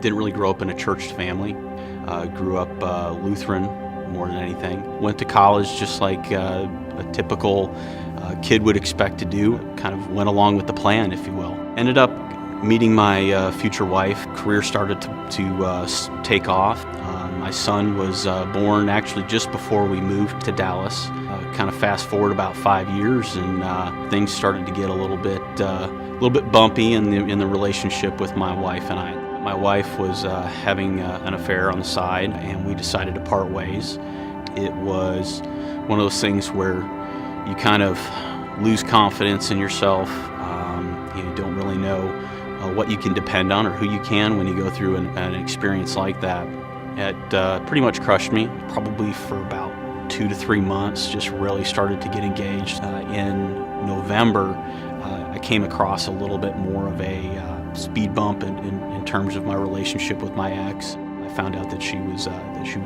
Didn't really grow up in a church family. Grew up Lutheran more than anything. Went to college just like a typical kid would expect to do. Kind of went along with the plan, if you will. Ended up meeting my future wife. Career started to take off. My son was born actually just before we moved to Dallas. Kind of fast forward about 5 years, and things started to get a little bit bumpy in the relationship with my wife and I. My wife was having an affair on the side, and we decided to part ways. It was one of those things where you kind of lose confidence in yourself. You don't really know what you can depend on or who you can when you go through an experience like that. It pretty much crushed me, probably for about 2 to 3 months, just really started to get engaged. In November, I came across a little bit more of a speed bump in terms of my relationship with my ex. I found out that she was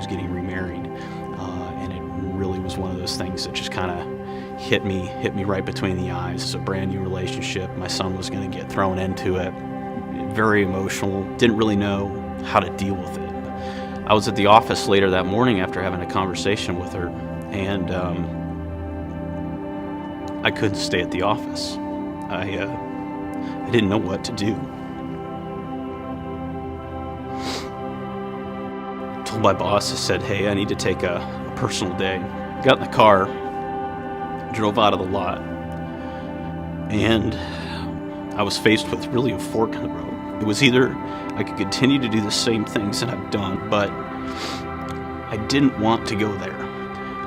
getting remarried, and it really was one of those things that just kind of hit me right between the eyes. It's a brand new relationship. My son was going to get thrown into it. Very emotional. Didn't really know how to deal with it. I was at the office later that morning after having a conversation with her, and I couldn't stay at the office. I didn't know what to do. Told my boss, I said, hey, I need to take a personal day. Got in the car, drove out of the lot, and I was faced with really a fork in the road. It was either I could continue to do the same things that I've done, but I didn't want to go there.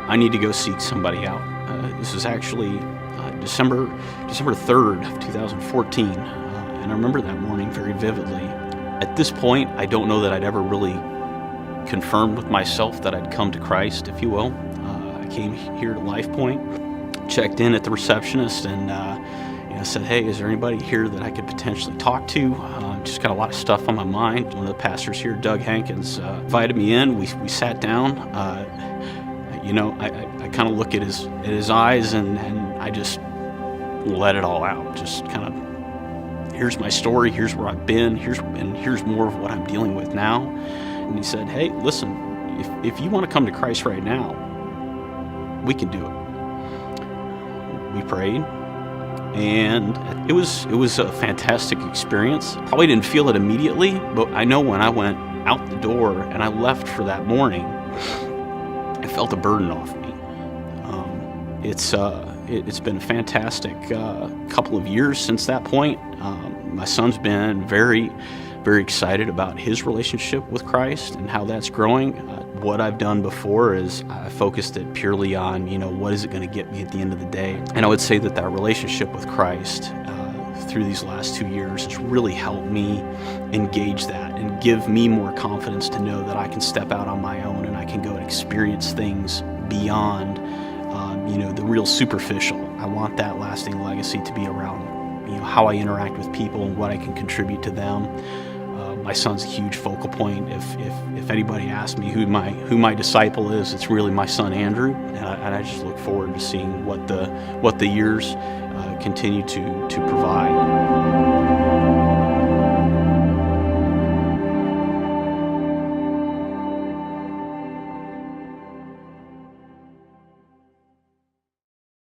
I need to go seek somebody out. This was actually December 3rd of 2014, and I remember that morning very vividly. At this point, I don't know that I'd ever really confirmed with myself that I'd come to Christ, if you will. I came here to LifePoint, checked in at the receptionist, and said, hey, is there anybody here that I could potentially talk to? Just got a lot of stuff on my mind. One of the pastors here, Doug Hankins, invited me in. We sat down. I kind of look at his eyes, and I just let it all out. Just kind of, here's my story. Here's where I've been. Here's more of what I'm dealing with now. And he said, hey, listen, if you want to come to Christ right now, we can do it. We prayed. And it was a fantastic experience. Probably didn't feel it immediately, but I know when I went out the door and I left for that morning, I felt a burden off me. It's been a fantastic couple of years since that point. My son's been very, very excited about his relationship with Christ and how that's growing. What I've done before is I focused it purely on, what is it going to get me at the end of the day? And I would say that relationship with Christ through these last 2 years has really helped me engage that and give me more confidence to know that I can step out on my own and I can go and experience things beyond, the real superficial. I want that lasting legacy to be around, how I interact with people and what I can contribute to them. My son's a huge focal point. If anybody asks me who my disciple is, it's really my son Andrew, and I just look forward to seeing what the years continue to provide.